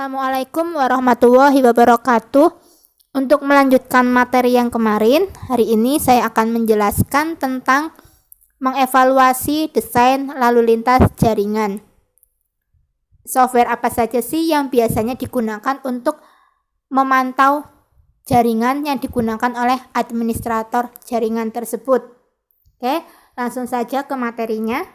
Assalamualaikum warahmatullahi wabarakatuh. Untuk melanjutkan materi yang kemarin, hari ini saya akan menjelaskan tentang mengevaluasi desain lalu lintas jaringan. Software apa saja sih yang biasanya digunakan untuk memantau jaringan yang digunakan oleh administrator jaringan tersebut? Oke, langsung saja ke materinya.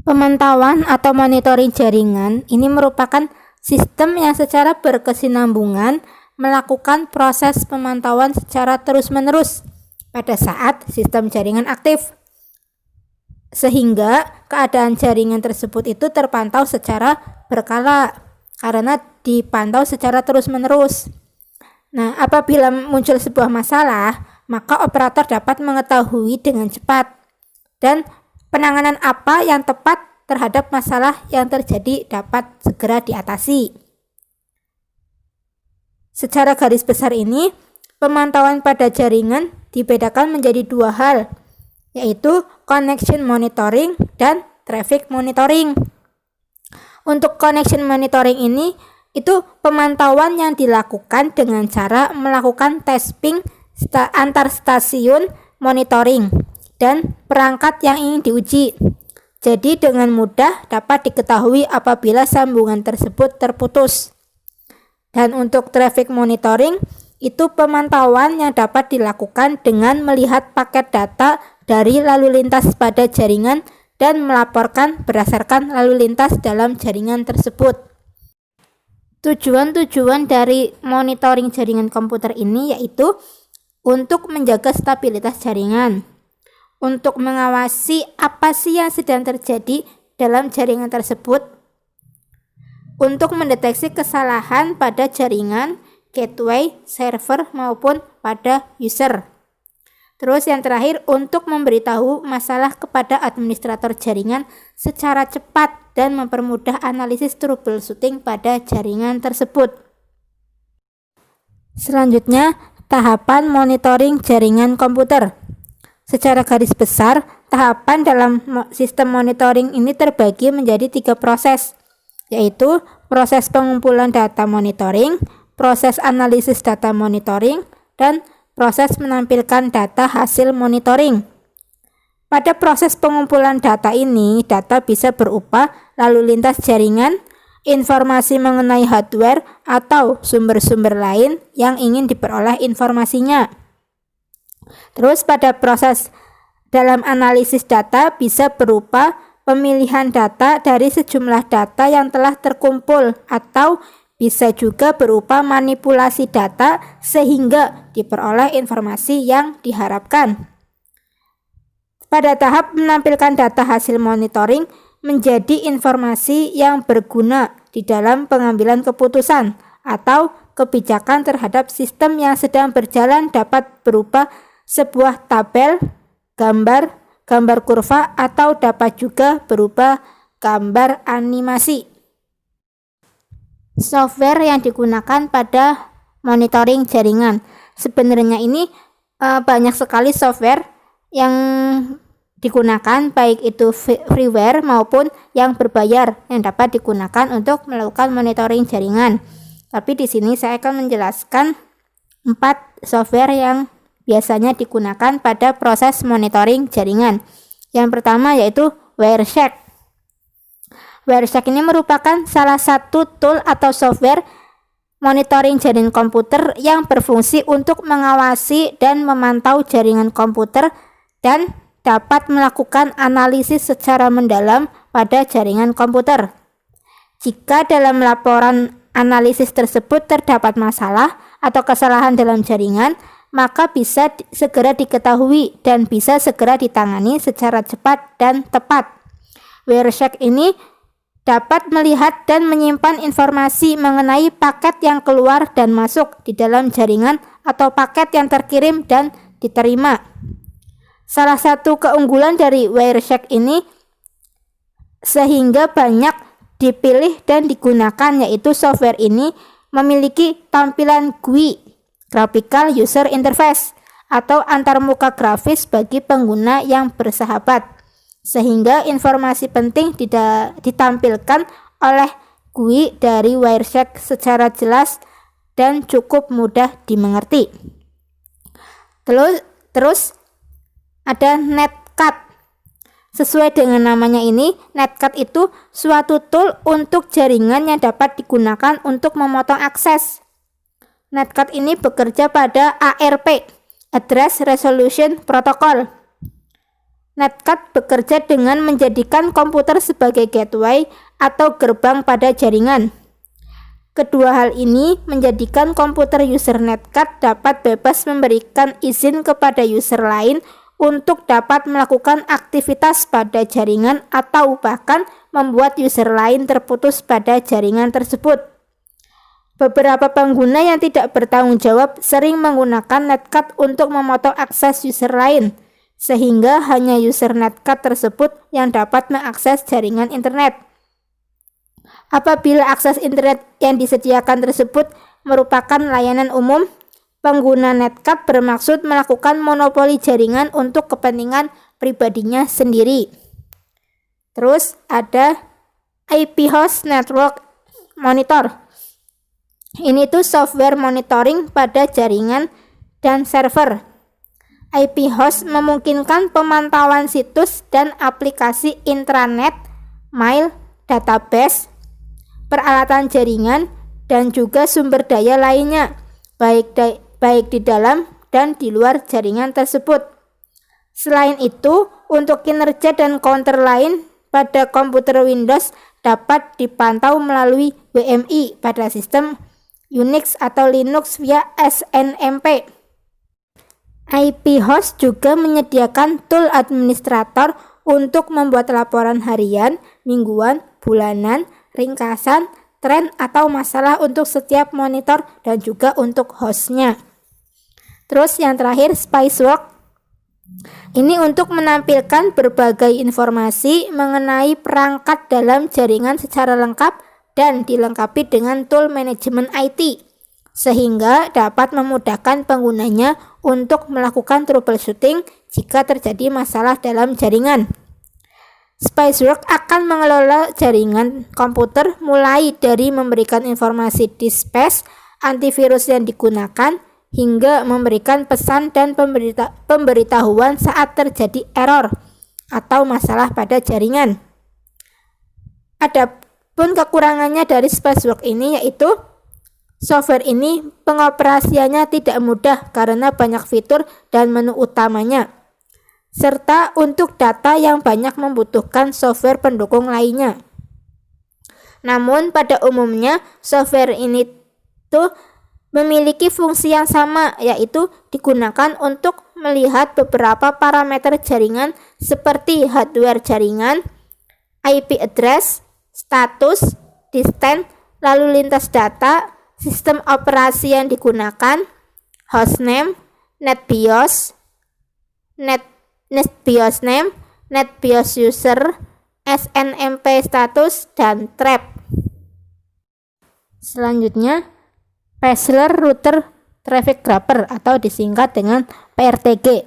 Pemantauan atau monitoring jaringan ini merupakan sistem yang secara berkesinambungan melakukan proses pemantauan secara terus-menerus pada saat sistem jaringan aktif, sehingga keadaan jaringan tersebut itu terpantau secara berkala karena dipantau secara terus-menerus. Nah, apabila muncul sebuah masalah, maka operator dapat mengetahui dengan cepat dan penanganan apa yang tepat terhadap masalah yang terjadi dapat segera diatasi. Secara garis besar ini, pemantauan pada jaringan dibedakan menjadi dua hal, yaitu connection monitoring dan traffic monitoring. Untuk connection monitoring ini, itu pemantauan yang dilakukan dengan cara melakukan tapping antar stasiun monitoring dan perangkat yang ingin diuji. Jadi dengan mudah dapat diketahui apabila sambungan tersebut terputus. Dan untuk traffic monitoring, itu pemantauan yang dapat dilakukan dengan melihat paket data dari lalu lintas pada jaringan dan melaporkan berdasarkan lalu lintas dalam jaringan tersebut. Tujuan-tujuan dari monitoring jaringan komputer ini yaitu untuk menjaga stabilitas jaringan, untuk mengawasi apa sih yang sedang terjadi dalam jaringan tersebut, untuk mendeteksi kesalahan pada jaringan, gateway, server maupun pada user. Terus yang terakhir, untuk memberitahu masalah kepada administrator jaringan secara cepat dan mempermudah analisis troubleshooting pada jaringan tersebut. Selanjutnya, tahapan monitoring jaringan komputer. Secara garis besar, tahapan dalam sistem monitoring ini terbagi menjadi 3 proses, yaitu proses pengumpulan data monitoring, proses analisis data monitoring, dan proses menampilkan data hasil monitoring. Pada proses pengumpulan data ini, data bisa berupa lalu lintas jaringan, informasi mengenai hardware, atau sumber-sumber lain yang ingin diperoleh informasinya. Terus pada proses dalam analisis data bisa berupa pemilihan data dari sejumlah data yang telah terkumpul atau bisa juga berupa manipulasi data sehingga diperoleh informasi yang diharapkan. Pada tahap menampilkan data hasil monitoring menjadi informasi yang berguna di dalam pengambilan keputusan atau kebijakan terhadap sistem yang sedang berjalan, dapat berupa sebuah tabel, gambar kurva, atau dapat juga berupa gambar animasi. Software yang digunakan pada monitoring jaringan. Sebenarnya ini banyak sekali software yang digunakan, baik itu freeware maupun yang berbayar yang dapat digunakan untuk melakukan monitoring jaringan. Tapi di sini saya akan menjelaskan 4 software yang biasanya digunakan pada proses monitoring jaringan. Yang pertama yaitu Wireshark. Wireshark ini merupakan salah satu tool atau software monitoring jaringan komputer yang berfungsi untuk mengawasi dan memantau jaringan komputer dan dapat melakukan analisis secara mendalam pada jaringan komputer. Jika dalam laporan analisis tersebut terdapat masalah atau kesalahan dalam jaringan, maka bisa segera diketahui dan bisa segera ditangani secara cepat dan tepat. Wireshark ini dapat melihat dan menyimpan informasi mengenai paket yang keluar dan masuk di dalam jaringan atau paket yang terkirim dan diterima. Salah satu keunggulan dari Wireshark ini sehingga banyak dipilih dan digunakan, yaitu software ini memiliki tampilan GUI, Graphical User Interface, atau antarmuka grafis bagi pengguna yang bersahabat, sehingga informasi penting ditampilkan oleh GUI dari Wireshark secara jelas dan cukup mudah dimengerti. Terus ada Netcat. Sesuai dengan namanya ini, Netcat itu suatu tool untuk jaringan yang dapat digunakan untuk memotong akses. Netcat ini bekerja pada ARP, Address Resolution Protocol. Netcat bekerja dengan menjadikan komputer sebagai gateway atau gerbang pada jaringan. Kedua hal ini menjadikan komputer user Netcat dapat bebas memberikan izin kepada user lain untuk dapat melakukan aktivitas pada jaringan atau bahkan membuat user lain terputus pada jaringan tersebut. Beberapa pengguna yang tidak bertanggung jawab sering menggunakan Netcat untuk memotong akses user lain, sehingga hanya user Netcat tersebut yang dapat mengakses jaringan internet. Apabila akses internet yang disediakan tersebut merupakan layanan umum, pengguna Netcat bermaksud melakukan monopoli jaringan untuk kepentingan pribadinya sendiri. Terus ada IP Host Network Monitor. Ini tuh software monitoring pada jaringan dan server. IP Host memungkinkan pemantauan situs dan aplikasi intranet, mail, database, peralatan jaringan, dan juga sumber daya lainnya, baik di dalam dan di luar jaringan tersebut. Selain itu, untuk kinerja dan counter lain pada komputer Windows dapat dipantau melalui WMI pada sistem Unix atau Linux via SNMP. IP Host juga menyediakan tool administrator untuk membuat laporan harian, mingguan, bulanan, ringkasan, tren atau masalah untuk setiap monitor dan juga untuk hostnya. Terus yang terakhir Spiceworks. Ini untuk menampilkan berbagai informasi mengenai perangkat dalam jaringan secara lengkap dan dilengkapi dengan tool manajemen IT, sehingga dapat memudahkan penggunanya untuk melakukan troubleshooting jika terjadi masalah dalam jaringan. Spiceworks akan mengelola jaringan komputer mulai dari memberikan informasi disk space, antivirus yang digunakan, hingga memberikan pesan dan pemberitahuan saat terjadi error atau masalah pada jaringan. Adapun kekurangannya dari Spiceworks ini yaitu software ini pengoperasiannya tidak mudah karena banyak fitur dan menu utamanya, serta untuk data yang banyak membutuhkan software pendukung lainnya. Namun pada umumnya software ini tuh memiliki fungsi yang sama, yaitu digunakan untuk melihat beberapa parameter jaringan seperti hardware jaringan, IP address, status, distance, lalu lintas data, sistem operasi yang digunakan, hostname, NetBIOS, NetBIOS name, NetBIOS user, SNMP status, dan trap. Selanjutnya, Parallel Router Traffic Grabber atau disingkat dengan PRTG.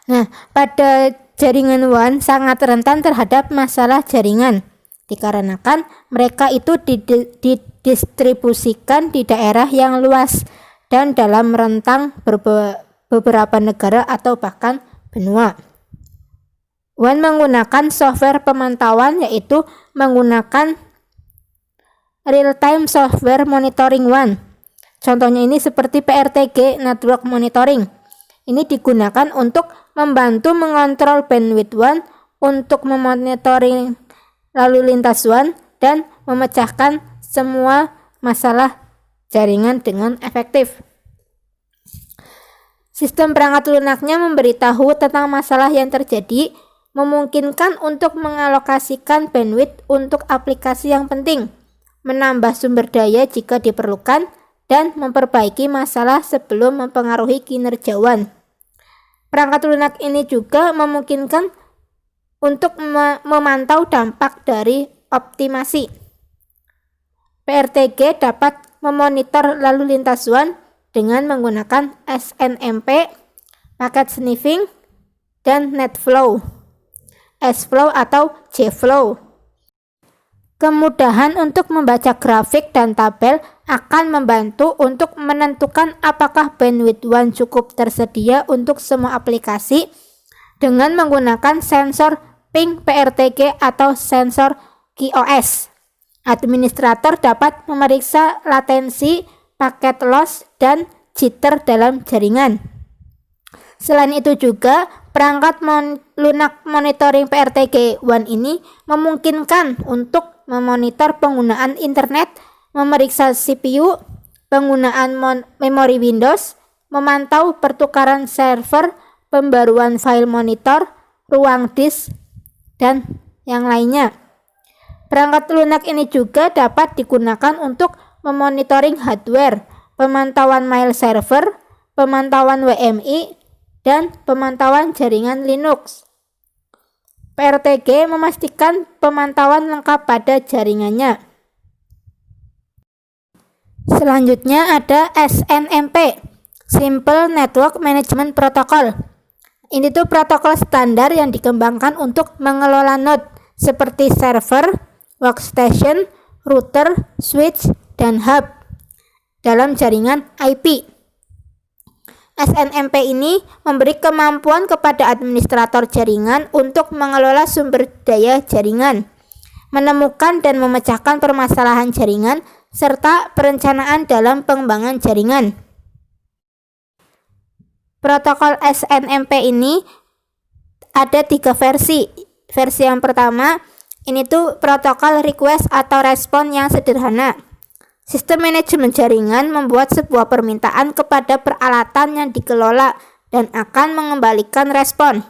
Nah, pada jaringan WAN sangat rentan terhadap masalah jaringan dikarenakan mereka itu didistribusikan di daerah yang luas dan dalam rentang beberapa negara atau bahkan benua. WAN menggunakan software pemantauan yaitu menggunakan real-time software monitoring WAN. Contohnya ini seperti PRTG Network Monitoring. Ini digunakan untuk membantu mengontrol bandwidth WAN, untuk memonitoring lalu lintas WAN, dan memecahkan semua masalah jaringan dengan efektif. Sistem perangkat lunaknya memberitahu tentang masalah yang terjadi, memungkinkan untuk mengalokasikan bandwidth untuk aplikasi yang penting, menambah sumber daya jika diperlukan, dan memperbaiki masalah sebelum mempengaruhi kinerja WAN. Perangkat lunak ini juga memungkinkan untuk memantau dampak dari optimasi. PRTG dapat memonitor lalu lintas WAN dengan menggunakan SNMP, packet sniffing, dan NetFlow, SFlow atau JFlow. Kemudahan untuk membaca grafik dan tabel akan membantu untuk menentukan apakah bandwidth WAN cukup tersedia untuk semua aplikasi dengan menggunakan sensor ping PRTG atau sensor QoS. Administrator dapat memeriksa latensi, paket loss, dan jitter dalam jaringan. Selain itu juga, perangkat lunak monitoring PRTG WAN ini memungkinkan untuk memonitor penggunaan internet, memeriksa CPU, penggunaan memori Windows, memantau pertukaran server, pembaruan file monitor, ruang disk, dan yang lainnya. Perangkat lunak ini juga dapat digunakan untuk memonitoring hardware, pemantauan mail server, pemantauan WMI, dan pemantauan jaringan Linux. PRTG memastikan pemantauan lengkap pada jaringannya. Selanjutnya ada SNMP, Simple Network Management Protocol. Ini tuh protokol standar yang dikembangkan untuk mengelola node seperti server, workstation, router, switch, dan hub dalam jaringan IP. SNMP ini memberi kemampuan kepada administrator jaringan untuk mengelola sumber daya jaringan, menemukan dan memecahkan permasalahan jaringan, serta perencanaan dalam pengembangan jaringan. Protokol SNMP ini ada 3 versi. Versi yang pertama, ini tuh protokol request atau respon yang sederhana. Sistem manajemen jaringan membuat sebuah permintaan kepada peralatan yang dikelola dan akan mengembalikan respon.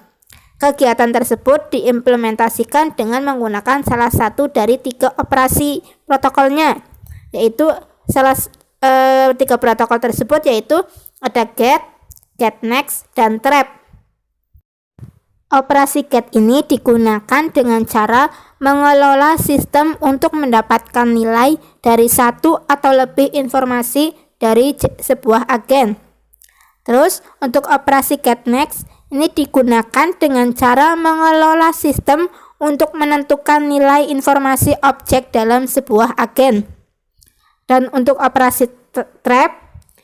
Kegiatan tersebut diimplementasikan dengan menggunakan salah satu dari 3 operasi protokolnya, yaitu 3 protokol tersebut yaitu ada GET, GET-NEXT, dan TRAP. Operasi GET ini digunakan dengan cara mengelola sistem untuk mendapatkan nilai dari satu atau lebih informasi dari sebuah agen. Terus, untuk operasi GET-NEXT ini digunakan dengan cara mengelola sistem untuk menentukan nilai informasi objek dalam sebuah agen. Dan untuk operasi TRAP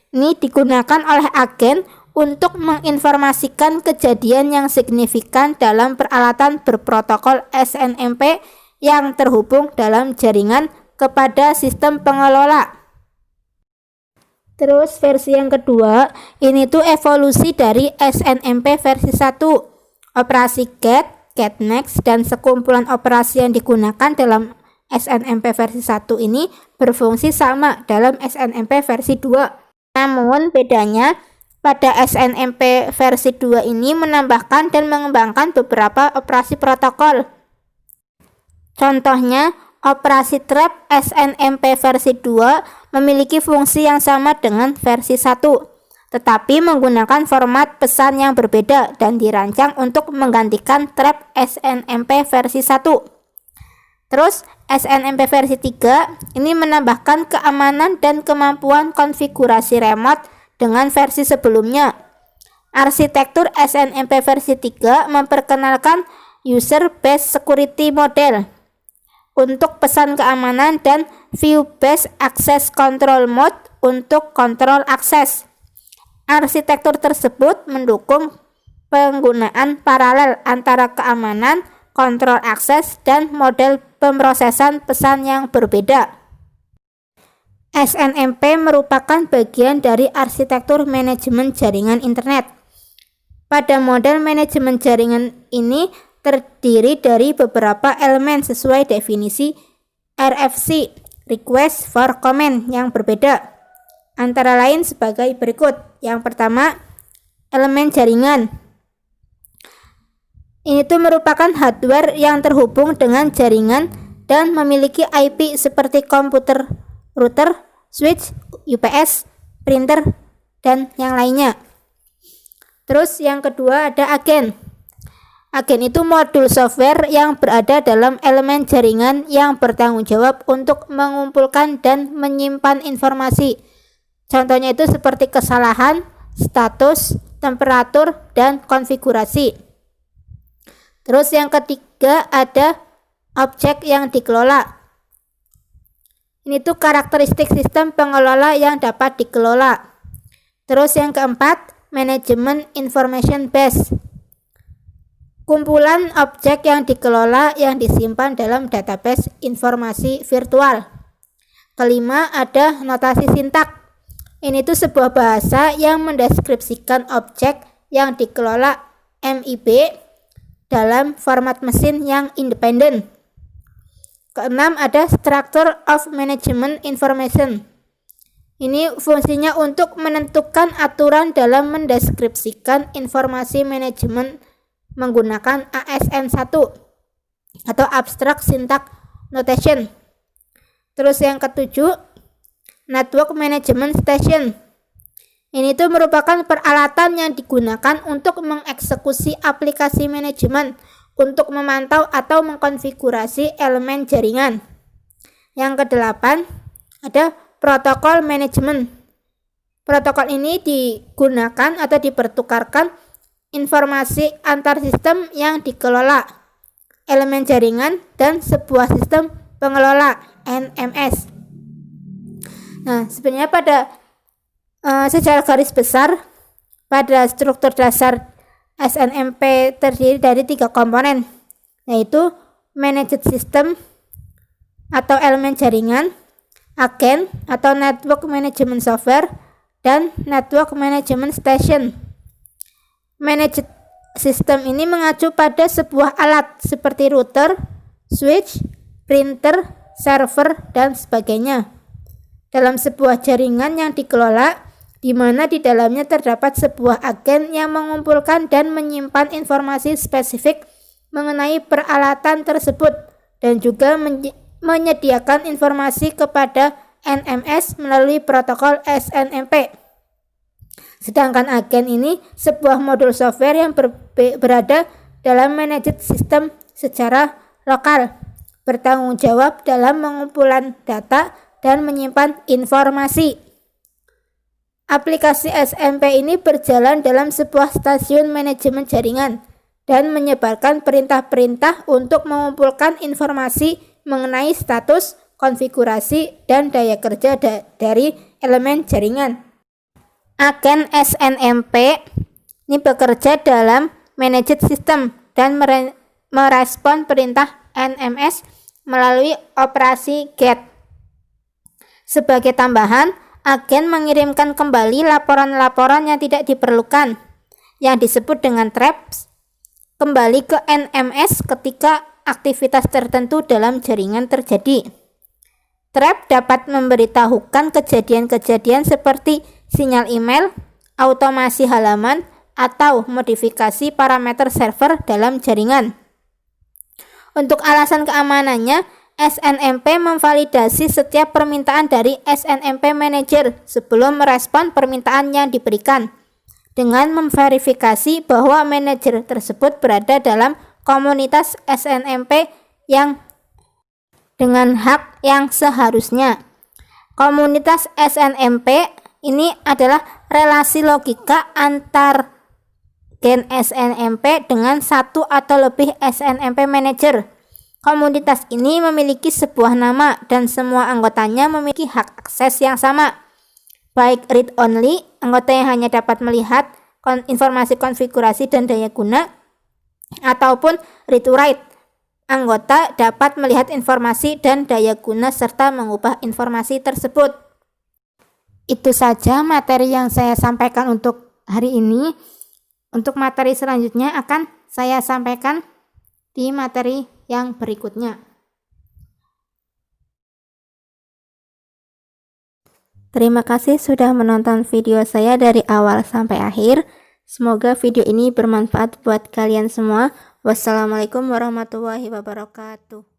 ini digunakan oleh agen untuk menginformasikan kejadian yang signifikan dalam peralatan berprotokol SNMP yang terhubung dalam jaringan kepada sistem pengelola. Terus versi yang kedua, ini tuh evolusi dari SNMP versi 1. Operasi GET, GET-NEXT, dan sekumpulan operasi yang digunakan dalam SNMP versi 1 ini berfungsi sama dalam SNMP versi 2. Namun bedanya, pada SNMP versi 2 ini menambahkan dan mengembangkan beberapa operasi protokol. Contohnya, operasi TRAP SNMP versi 2 memiliki fungsi yang sama dengan versi 1, tetapi menggunakan format pesan yang berbeda dan dirancang untuk menggantikan TRAP SNMP versi 1. Terus, SNMP versi 3 ini menambahkan keamanan dan kemampuan konfigurasi remote dengan versi sebelumnya. Arsitektur SNMP versi 3 memperkenalkan User-Based Security Model untuk pesan keamanan dan View-Based Access Control Mode untuk kontrol akses. Arsitektur tersebut mendukung penggunaan paralel antara keamanan, kontrol akses, dan model pemrosesan pesan yang berbeda. SNMP merupakan bagian dari arsitektur manajemen jaringan internet. Pada model manajemen jaringan ini terdiri dari beberapa elemen sesuai definisi RFC, Request for Comment, yang berbeda. Antara lain sebagai berikut. Yang pertama, elemen jaringan. Ini tuh merupakan hardware yang terhubung dengan jaringan dan memiliki IP seperti komputer, router, switch, UPS, printer, dan yang lainnya. Terus yang kedua ada agen. Agen itu modul software yang berada dalam elemen jaringan yang bertanggung jawab untuk mengumpulkan dan menyimpan informasi. Contohnya itu seperti kesalahan, status, temperatur, dan konfigurasi. Terus yang ketiga ada objek yang dikelola. Ini tuh karakteristik sistem pengelola yang dapat dikelola. Terus yang keempat, manajemen information base. Kumpulan objek yang dikelola yang disimpan dalam database informasi virtual. Kelima, ada notasi sintak. Ini tuh sebuah bahasa yang mendeskripsikan objek yang dikelola MIB dalam format mesin yang independen. Keenam, ada Structure of Management Information. Ini fungsinya untuk menentukan aturan dalam mendeskripsikan informasi manajemen menggunakan ASN1 atau Abstract Syntax Notation. Terus yang ketujuh, Network Management Station. Ini tuh merupakan peralatan yang digunakan untuk mengeksekusi aplikasi manajemen untuk memantau atau mengkonfigurasi elemen jaringan. Yang kedelapan, ada protokol manajemen. Protokol ini digunakan atau dipertukarkan informasi antar sistem yang dikelola, elemen jaringan, dan sebuah sistem pengelola NMS. Nah, sebenarnya secara garis besar, pada struktur dasar SNMP terdiri dari 3 komponen, yaitu managed system atau elemen jaringan, agen atau network management software, dan network management station. Managed system ini mengacu pada sebuah alat seperti router, switch, printer, server, dan sebagainya dalam sebuah jaringan yang dikelola, di mana di dalamnya terdapat sebuah agen yang mengumpulkan dan menyimpan informasi spesifik mengenai peralatan tersebut dan juga menyediakan informasi kepada NMS melalui protokol SNMP. Sedangkan agen ini sebuah modul software yang berada dalam managed system secara lokal, bertanggung jawab dalam pengumpulan data dan menyimpan informasi. Aplikasi SMP ini berjalan dalam sebuah stasiun manajemen jaringan dan menyebarkan perintah-perintah untuk mengumpulkan informasi mengenai status, konfigurasi, dan daya kerja dari elemen jaringan. Agen SNMP ini bekerja dalam managed system dan merespon perintah NMS melalui operasi GET. Sebagai tambahan, agen mengirimkan kembali laporan-laporan yang tidak diperlukan, yang disebut dengan traps, kembali ke NMS ketika aktivitas tertentu dalam jaringan terjadi. Trap dapat memberitahukan kejadian-kejadian seperti sinyal email, automasi halaman, atau modifikasi parameter server dalam jaringan. Untuk alasan keamanannya, SNMP memvalidasi setiap permintaan dari SNMP Manager sebelum merespon permintaan yang diberikan, dengan memverifikasi bahwa manajer tersebut berada dalam komunitas SNMP yang dengan hak yang seharusnya. Komunitas SNMP ini adalah relasi logika antar gen SNMP dengan satu atau lebih SNMP Manager. Komunitas ini memiliki sebuah nama dan semua anggotanya memiliki hak akses yang sama. Baik read-only, anggota yang hanya dapat melihat informasi konfigurasi dan daya guna, ataupun read-to-write, anggota dapat melihat informasi dan daya guna serta mengubah informasi tersebut. Itu saja materi yang saya sampaikan untuk hari ini. Untuk materi selanjutnya akan saya sampaikan di materi yang berikutnya. Terima kasih sudah menonton video saya dari awal sampai akhir. Semoga video ini bermanfaat buat kalian semua. Wassalamualaikum warahmatullahi wabarakatuh.